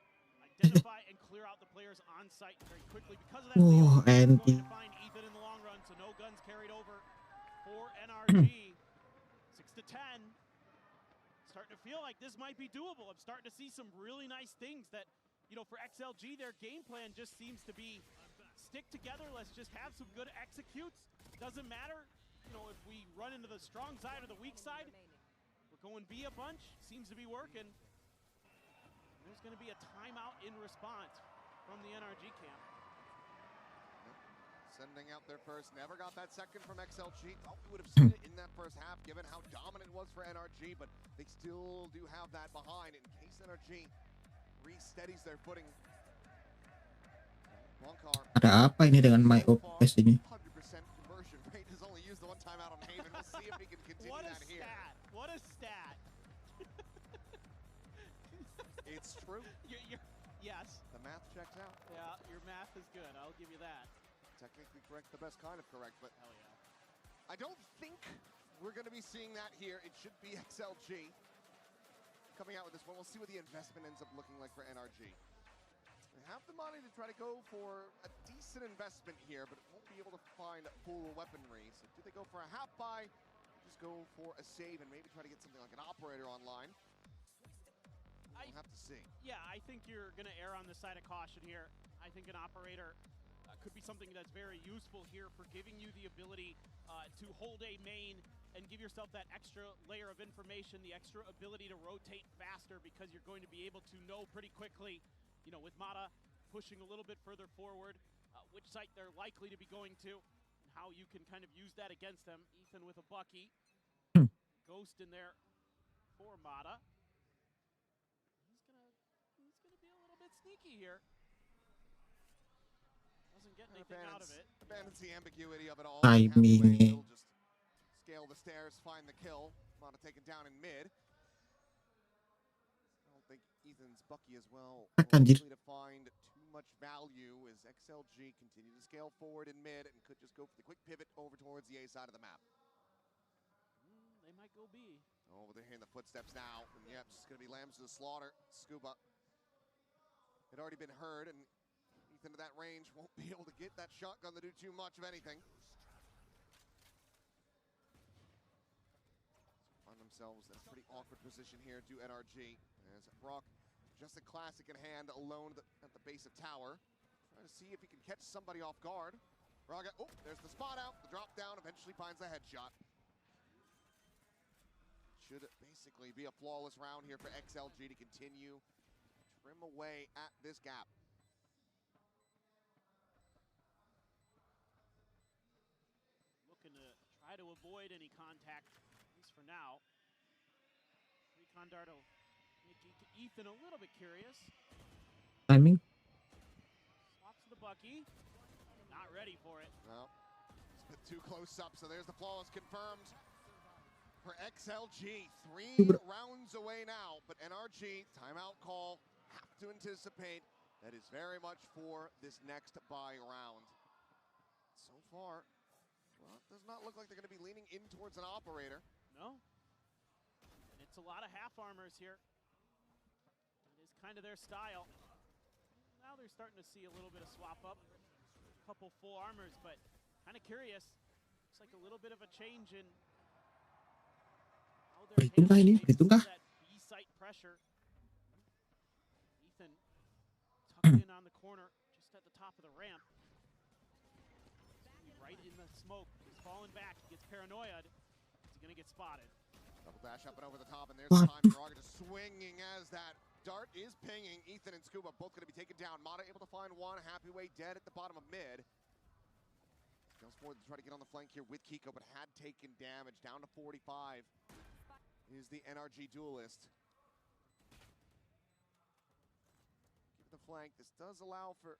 identify and clear out the players on site very quickly. Because of that, Leo is going to find Ethan in the long run, so no guns carried over for NRG. 6-10. Starting to feel like this might be doable. I'm starting to see some really nice things that, you know, for XLG, their game plan just seems to be stick together. Let's just have some good executes. Doesn't matter, you know, if we run into the strong side or the weak side. We're going B a bunch. Seems to be working. There's going to be a timeout in response from the NRG camp. Sending out their first, never got that second from XLG. Thought we would have seen it in that first half, given how dominant it was for NRG, but they still do have that behind in case NRG re-steadies their footing. Ada apa ini dengan my OPS ini? 100% conversion rate has only used the one time out on Haven. We'll see if we can continue that here. What a stat! It's true. Yes. The math checks out. Yeah, your math is good. I'll give you that. Technically correct, the best kind of correct, but hell yeah. I don't think we're going to be seeing that here. It should be XLG coming out with this one. We'll see what the investment ends up looking like for NRG. They have the money to try to go for a decent investment here, but won't be able to find full weaponry. So do they go for a half buy? Just go for a save and maybe try to get something like an operator online? We'll have to see. Yeah, I think you're going to err on the side of caution here. I think an operator could be something that's very useful here for giving you the ability to hold a main and give yourself that extra layer of information, the extra ability to rotate faster, because you're going to be able to know pretty quickly, you know, with Mata pushing a little bit further forward, which site they're likely to be going to, and how you can kind of use that against them. Ethan with a Bucky. Ghost in there for Mata. He's gonna be a little bit sneaky here. Doesn't get anything out of it. Abandons the ambiguity of it all. I mean, He'll just scale the stairs, find the kill. Mata taken down in mid. I don't think Ethan's Bucky as well likely to find too much value as XLG continue to scale forward in mid and could just go for the quick pivot over towards the A side of the map. They might go B. Oh, but they're hearing the footsteps now. And yep, it's going to be lambs to the slaughter. Scuba had already been heard, and Ethan at that range won't be able to get that shotgun to do too much of anything. Find themselves in a pretty awkward position here due NRG. As Brock, just a classic in hand, alone at the base of tower. Trying to see if he can catch somebody off guard. Raga, oh, there's the spot out. The drop down eventually finds the headshot. Should basically be a flawless round here for XLG to continue trim away at this gap. Looking to try to avoid any contact, at least for now. Recon dart will make Ethan a little bit curious. Timing. Swaps to the Bucky. Not ready for it. No, it's a bit too close up, so there's the flawless confirmed for XLG. 3 rounds away now, but NRG, timeout call, have to anticipate that is very much for this next buy round. So far, well, it does not look like they're going to be leaning in towards an operator. No. And it's a lot of half armors here. It is kind of their style. Now they're starting to see a little bit of swap up. A couple full armors, but kind of curious. Looks like a little bit of a change in how they're handling that B-site pressure. Ethan tucked in on the corner, just at the top of the ramp. Right in the smoke. He's falling back. He gets paranoid. He's going to get spotted. Double dash up and over the top, and there's the time for Raga just swinging as that dart is pinging. Ethan and Scuba both going to be taken down. Mata able to find one. Happy Way dead at the bottom of mid. Goes forward to try to get on the flank here with Kiko, but had taken damage. Down to 45 is the NRG duelist. Keep the flank. This does allow for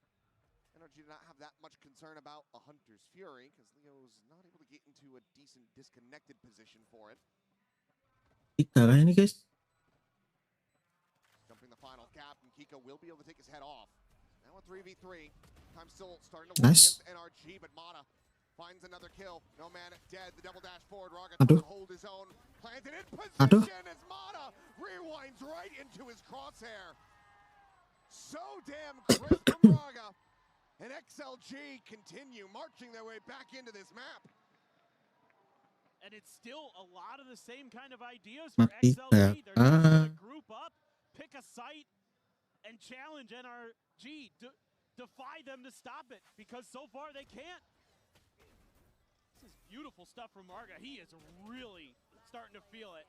NRG to not have that much concern about a Hunter's Fury, because Leo's not able to get into a decent disconnected position for it. Ini guys. Jumping the final gap, and Kiko will be able to take his head off. Now a 3v3. Time still starting to work against NRG, but Mata finds another kill. No man dead. The double dash forward. Raga trying to hold his own. Planted in position as Mata rewinds right into his crosshair. So damn crisp from Raga. And XLG continue marching their way back into this map. And it's still a lot of the same kind of ideas for XLG. They're just going to group up, pick a site, and challenge NRG. Defy them to stop it, because so far they can't. This is beautiful stuff from Marga. He is really starting to feel it.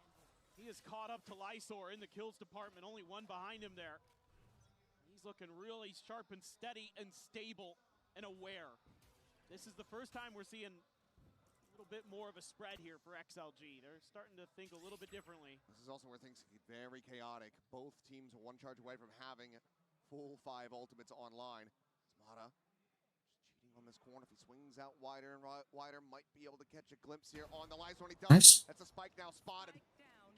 He is caught up to Lysor in the kills department, only one behind him there. He's looking really sharp and steady and stable and aware. This is the first time we're seeing a little bit more of a spread here for XLG. They're starting to think a little bit differently. This is also where things get very chaotic. Both teams are one charge away from having full 5 ultimates online. Mata just cheating on this corner. If he swings out wider and wider, might be able to catch a glimpse here on the Lysor when he does. That's a spike now spotted.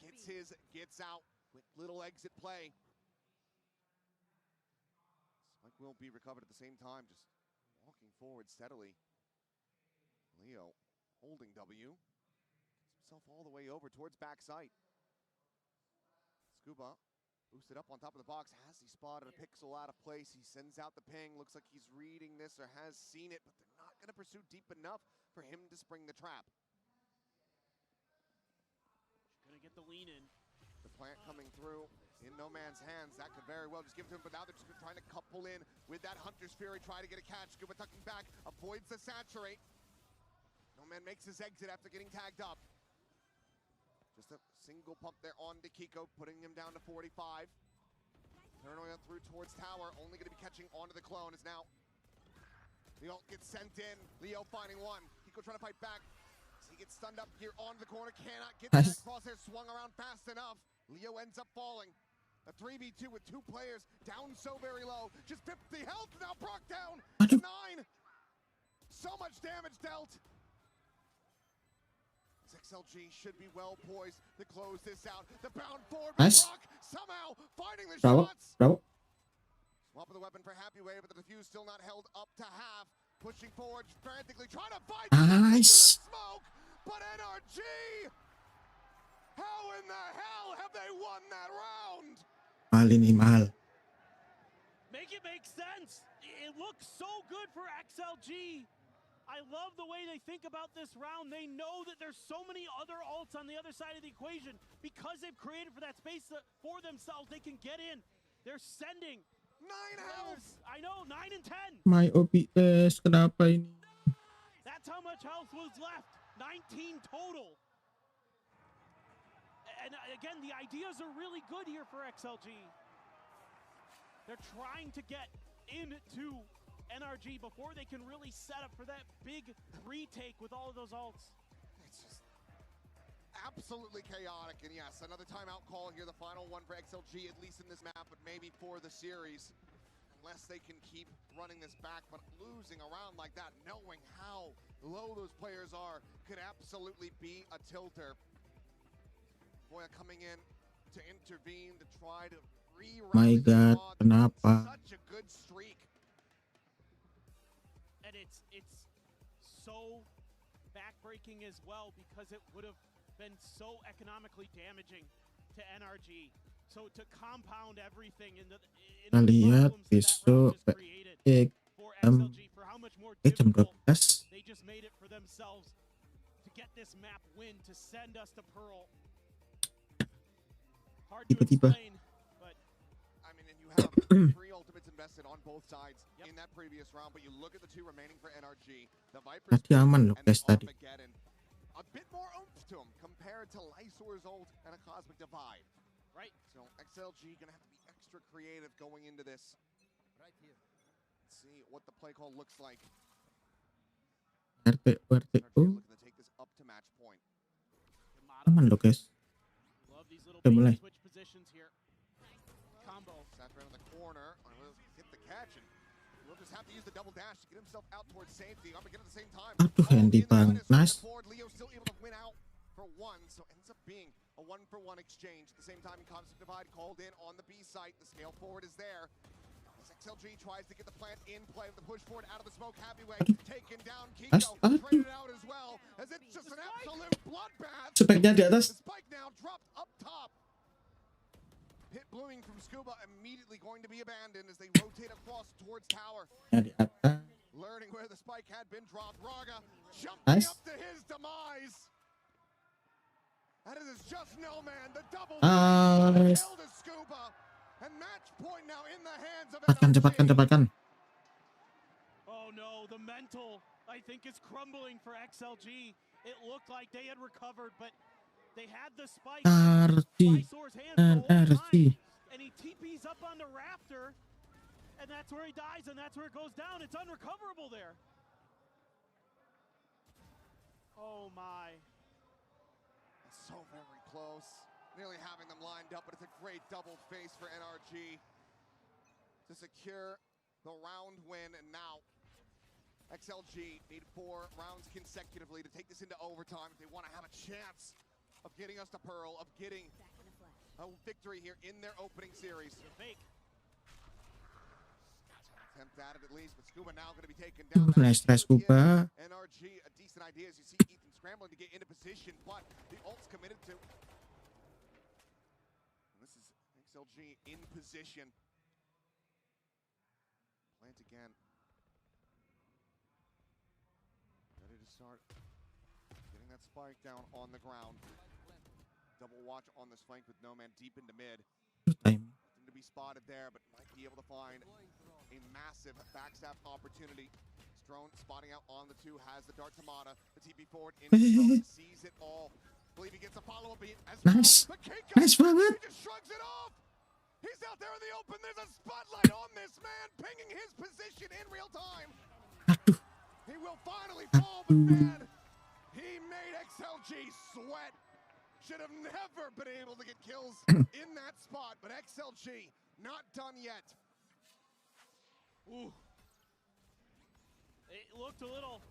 Gets out. Quick little exit play. Spike will be recovered at the same time, just walking forward steadily. Leo holding W. Gets himself all the way over towards backside. Scuba Boosted up on top of the box. Has he spotted a pixel out of place? He sends out the ping. Looks like he's reading this or has seen it, but they're not going to pursue deep enough for him to spring the trap. Gonna get the lean in. The plant coming through in no man's hands. That could very well just give it to him, but now they're just trying to couple in with that Hunter's Fury, try to get a catch. Scuba tucking back, avoids the saturate. No man makes his exit after getting tagged up. Just a single pump there on to Kiko, putting him down to 45. Paranoia through towards tower, only going to be catching onto the clone. Is now the ult gets sent in. Leo finding one. Kiko trying to fight back. So he gets stunned up here onto the corner. Cannot get that crosshair swung around fast enough. Leo ends up falling. A 3v2 with two players down so very low. Just 50 health. Now Brock down to 9. So much damage dealt. XLG should be well poised to close this out. The bound forward by Brock somehow finding the shots. Swap of the weapon for Happy Wave, but the defuse still not held up to half. Pushing forward, frantically trying to fight the smoke, but NRG! How in the hell have they won that round? Mahal ini, mahal. Make it make sense. It looks so good for XLG. I love the way they think about this round. They know that there's so many other ults on the other side of the equation. Because they've created for that space for themselves, they can get in. They're sending 9 health. I know, 9 and 10. My OBS, kenapa ini? That's how much health was left. 19 total. And again, the ideas are really good here for XLG. They're trying to get into NRG before they can really set up for that big retake with all of those ults. It's just absolutely chaotic. And yes, another timeout call here, the final one for XLG, at least in this map, but maybe for the series. Unless they can keep running this back, but losing around like that, knowing how low those players are, could absolutely be a tilter. Boya coming in to intervene, to try to reroute. My God, kenapa? Such a good streak. And it's so backbreaking as well because it would have been so economically damaging to NRG. So to compound everything in the lihat besok for XLG, for how much more jam difficult 12 they just made it for themselves to get this map win, to send us to Pearl. Hard to tiba-tiba explain, but I mean, and you have 3 ultimates invested on both sides in that previous round, but you look at the 2 remaining for NRG, the Viper's tadi aman loh and guys tadi. Armageddon. A bit more oomph to him compared to Lysor's ult and a Cosmic Divide. Right. So XLG gonna have to be extra creative going into this. Right here. Let's see what the play call looks like. RT NRG looking to take this up to match point. aman loh guys. Love these little Udah mulai. switch positions here. Combo. Saturn in the corner. Will hit the catch, and we'll just have to use the double dash to get himself out towards safety. Armageddon at the same time. Aduh, handy bang. Nice. Leo still able to win out for 1, so ends up being a 1-for-1 exchange. At the same time, Cosmic Divide called in on the B site. The scale forward is there. As XLG tries to get the plant in play with the push forward out of the smoke. Happy Wave taken down. Kiko traded out as well, as it's just an absolute bloodbath. Speknya di atas. The spike now dropped up top. Pit blooming from Scuba immediately going to be abandoned as they rotate across towards tower. Di atas. Learning where the spike had been dropped. Raga jumping up to his demise. That is just no man. The double Nice. killed a Scuba. And match point now in the hands of Cepatkan. Oh no, the mental, I think, is crumbling for XLG. It looked like they had recovered, but they had the spike. Lysor's hands the whole time, and he TPs up on the rafter, and that's where he dies, and that's where it goes down. It's unrecoverable there. Oh my. So very close. Nearly having them lined up, but it's a great double face for NRG to secure the round win. And now XLG need 4 rounds consecutively to take this into overtime if they want to have a chance of getting us to Pearl, of getting a victory here in their opening series. Fake. Attempt at it at least, but Scuba now going to be taken down. Nice try, Scuba. NRG, a decent idea as you see Ethan scrambling to get into position, but the ult's committed to. XLG in position. Plant again. Ready to start getting that spike down on the ground. Double watch on this flank with Nomad deep into mid. Time. Nothing to be spotted there, but might be able to find a massive backstab opportunity. Drone spotting out on the 2, has the dart to Mata. The TP forward into the zone, sees it all. Believe he gets a follow-up beat as Nice. well. But Keiko, Nice forward. he just shrugs it off. He's out there in the open. There's a spotlight on this man, pinging his position in real time. Aduh. He will finally fall, but man, he made XLG sweat. Should have never been able to get kills in that spot, but XLG not done yet. Ooh. It looked a little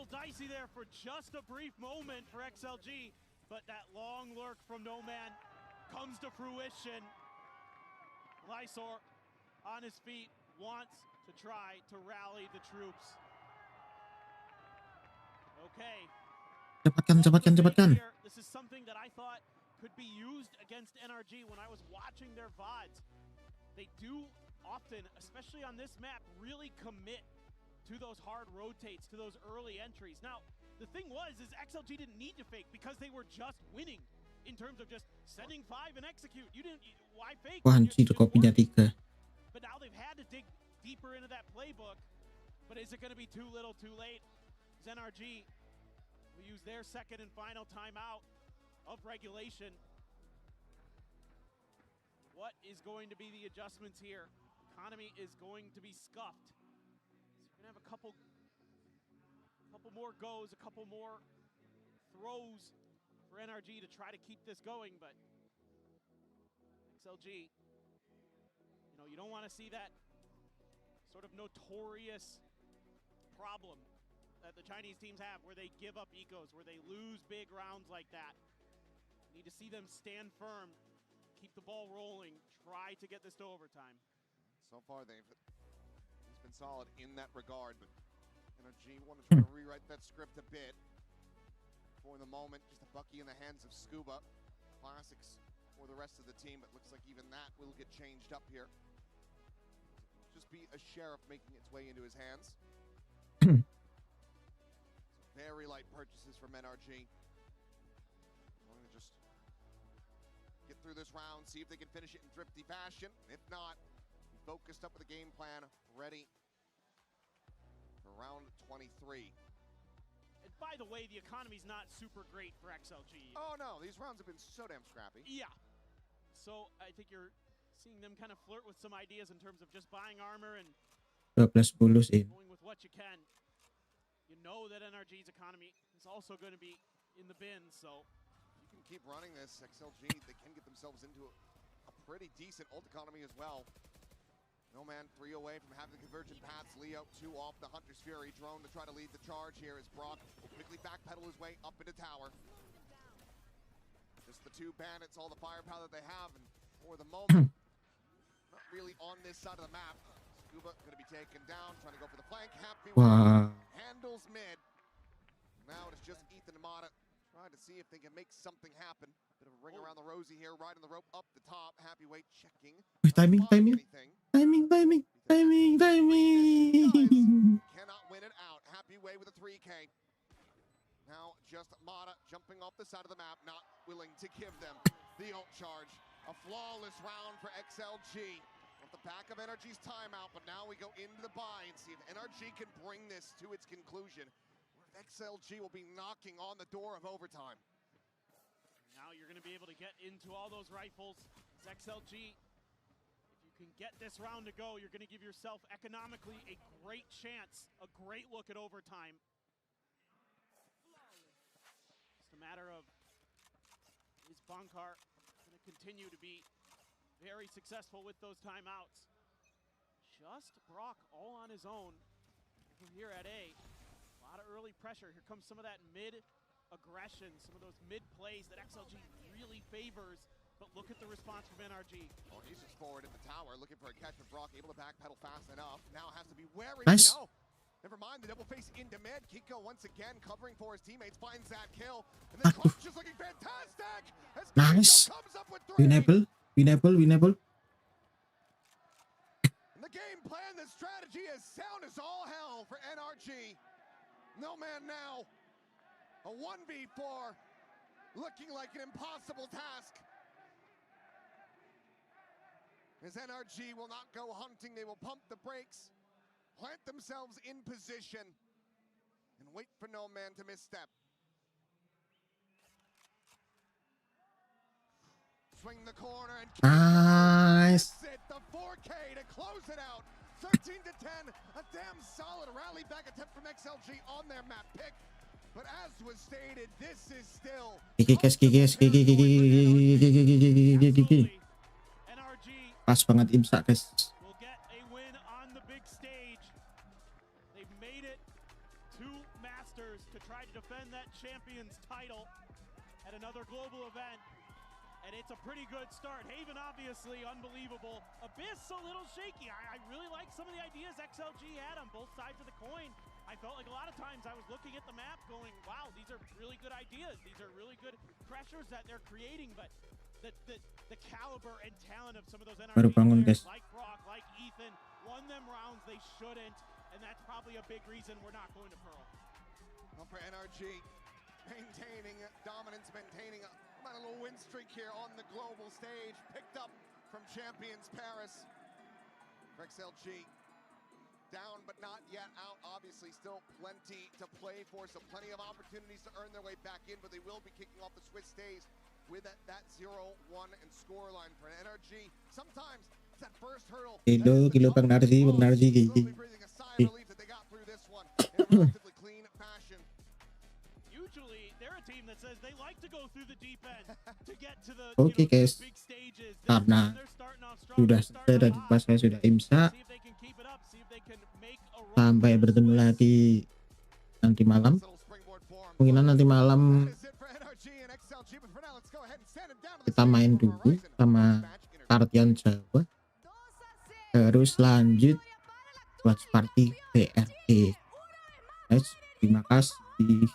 dicey there for just a brief moment for XLG, but that long lurk from Nomad comes to fruition. Lysor on his feet wants to try to rally the troops. Okay. Cepatkan. This is something that I thought could be used against NRG when I was watching their VODs. They do often, especially on this map, really commit to those hard rotates, to those early entries. Now, the thing is XLG didn't need to fake because they were just winning in terms of just sending 5 and execute. Why fake? Wah, anjir, kopinya 3. But now they've had to dig deeper into that playbook. But is it going to be too little, too late? NRG will use their second and final timeout of regulation. What is going to be the adjustments here? Economy is going to be scuffed. So we're gonna have a couple more goes, a couple more throws for NRG to try to keep this going, but XLG, you don't want to see that sort of notorious problem that the Chinese teams have where they give up ecos, where they lose big rounds like that. You need to see them stand firm, keep the ball rolling, try to get this to overtime. So far, he's been solid in that regard, but NRG want to try to rewrite that script a bit. For the moment, just a Bucky in the hands of Scuba. Classics for the rest of the team, but looks like even that will get changed up here. Just be a sheriff making its way into his hands. Very light purchases from NRG. Want to just get through this round, see if they can finish it in thrifty fashion. If not, be focused up with a game plan ready for round 23. And by the way, the economy's not super great for XLG. Oh no, these rounds have been so damn scrappy. Yeah. So I think you're seeing them kind of flirt with some ideas in terms of just buying armor and 12 bulus in. going with what you can. You know that NRG's economy is also going to be in the bin, so you can keep running this. XLG, they can get themselves into a pretty decent ult economy as well. Nomad 3 away from having the convergent paths. Leo 2 off the Hunter's Fury. Drone to try to lead the charge here as Brock will quickly backpedal his way up into tower. Just the 2 bandits, all the firepower that they have, and for the moment, not really on this side of the map. Scuba going to be taken down, trying to go for the flank. Happy handles mid. Now it's just Ethan and Mata trying to see if they can make something happen. Bit of a ring around the rosy here, riding the rope up the top. Happy weight checking. Timing. Cannot win it out. Happy way with a 3K. Now just Mata jumping off the side of the map, not willing to give them the ult charge. A flawless round for XLG. Off the back of NRG's timeout, but now we go into the buy and see if NRG can bring this to its conclusion. Or if XLG will be knocking on the door of overtime. Now you're going to be able to get into all those rifles. It's XLG. If you can get this round to go, you're going to give yourself economically a great chance, a great look at overtime. Just a matter of, is Bankar going to continue to be very successful with those timeouts? Just Brock all on his own over here at A. A lot of early pressure. Here comes some of that mid aggression, some of those mid plays that XLG really favors. But look at the response from NRG. Oh, he's just forward in the tower, looking for a catch from Brock, able to backpedal fast enough. Now has to be wary. Nice. No. Never mind, the double face into mid. Kiko once again covering for his teammates, finds that kill. And then Clutch is looking fantastic. As Nice. Kiko comes up with 3. Winnable. strategy is sound as all hell for NRG. No man now. A 1v4 looking like an impossible task. As NRG will not go hunting, they will pump the brakes, plant themselves in position, and wait for no man to misstep. Swing the corner and Nice. it, the 4K to close it out. 13 to 10, a damn solid rally back attempt from XLG on their map pick. But as was stated, this is still Gigi. Pas banget imsak guys. will get a win on the big stage. They've made it to Masters to try to defend that champion's title at another global event. And it's a pretty good start. Haven, obviously, unbelievable. Abyss, a little shaky. I really like some of the ideas XLG had on both sides of the coin. I felt like a lot of times I was looking at the map going, wow, these are really good ideas. These are really good pressures that they're creating. But the caliber and talent of some of those Baru bangun, players, guys. like Brock, like Ethan, won them rounds they shouldn't. And that's probably a big reason we're not going to Pearl. Well, for NRG, maintaining dominance, maintaining a little win streak here on the global stage, picked up from Champions Paris. For XLG, down but not yet out. Obviously, still plenty to play for, so plenty of opportunities to earn their way back in, but they will be kicking off the Swiss stage with that 0-1 and score line for NRG. Sometimes it's that first hurdle. Kilo Bang Narji, Slowly breathing a sigh of relief that they got through this one in a relatively clean fashion. Usually, they're a team that says they like to go through the deep end to get to the Oke guys, big stages. karena They're starting off strong, sudah they're selesai starting dan off pas saya sudah imsak, see if they can keep it up, see if they can make a run sampai for bertemu Swiss. lagi nanti malam. Kemungkinan nanti malam kita main dulu sama Partian Jawa, terus lanjut buat party BRT. Guys, terima kasih.